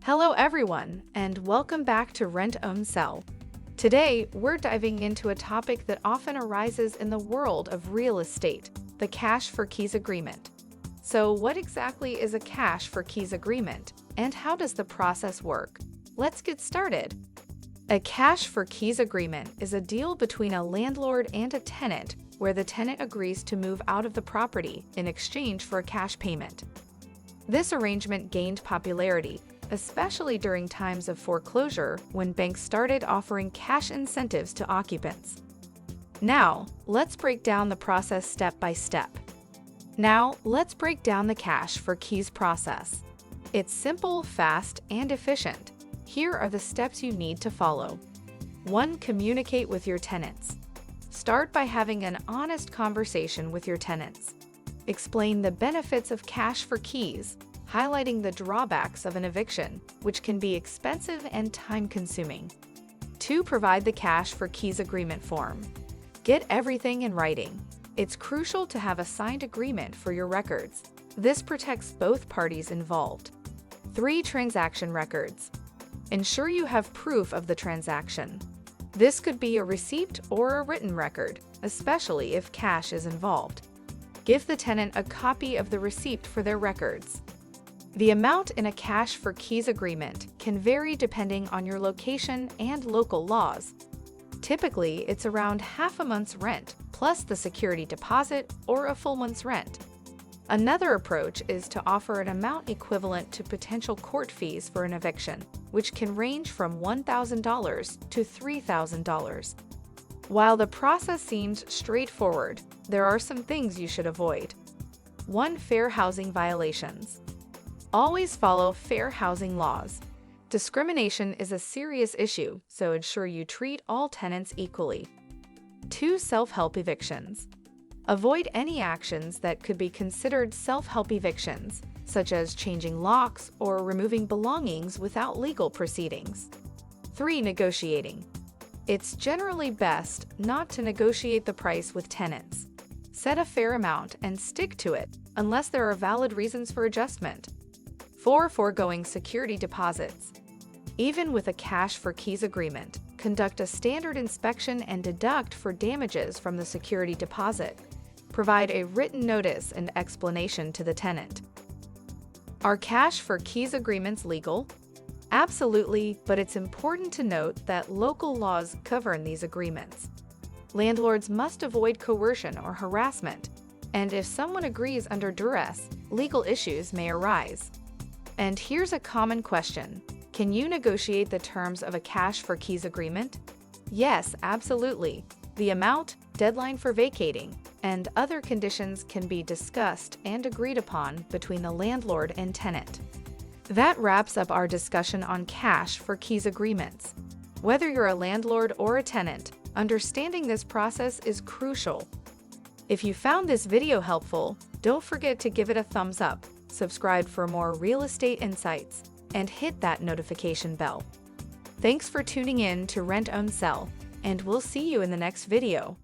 Hello everyone, and welcome back to Rent Own Sell. Today, we're diving into a topic that often arises in the world of real estate, the cash for keys agreement. So what exactly is a cash for keys agreement, and how does the process work? Let's get started. A cash for keys agreement is a deal between a landlord and a tenant where the tenant agrees to move out of the property in exchange for a cash payment. This arrangement gained popularity, especially during times of foreclosure when banks started offering cash incentives to occupants. Now, let's break down the process step by step. Now, let's break down the cash for keys process. It's simple, fast, and efficient. Here are the steps you need to follow. 1. Communicate with your tenants. Start by having an honest conversation with your tenants. Explain the benefits of cash for keys, highlighting the drawbacks of an eviction, which can be expensive and time-consuming. 2. Provide the cash for keys agreement form. Get everything in writing. It's crucial to have a signed agreement for your records. This protects both parties involved. 3. Transaction records. Ensure you have proof of the transaction. This could be a receipt or a written record, especially if cash is involved. Give the tenant a copy of the receipt for their records. The amount in a cash for keys agreement can vary depending on your location and local laws. Typically, it's around half a month's rent, plus the security deposit or a full month's rent. Another approach is to offer an amount equivalent to potential court fees for an eviction, which can range from $1,000 to $3,000. While the process seems straightforward, there are some things you should avoid. 1. Fair housing violations. Always follow fair housing laws. Discrimination is a serious issue, so ensure you treat all tenants equally. 2. Self-help evictions. Avoid any actions that could be considered self-help evictions, such as changing locks or removing belongings without legal proceedings. 3. Negotiating. It's generally best not to negotiate the price with tenants. Set a fair amount and stick to it, unless there are valid reasons for adjustment. 4. Foregoing security deposits. Even with a cash for keys agreement, conduct a standard inspection and deduct for damages from the security deposit. Provide a written notice and explanation to the tenant. Are cash for keys agreements legal? Absolutely, but it's important to note that local laws govern these agreements. Landlords must avoid coercion or harassment, and if someone agrees under duress, legal issues may arise. And here's a common question. Can you negotiate the terms of a cash for keys agreement? Yes, absolutely. The amount, deadline for vacating, and other conditions can be discussed and agreed upon between the landlord and tenant. That wraps up our discussion on cash for keys agreements. Whether you're a landlord or a tenant, understanding this process is crucial. If you found this video helpful, don't forget to give it a thumbs up, subscribe for more real estate insights, and hit that notification bell. Thanks for tuning in to Rent Own Sell, and we'll see you in the next video.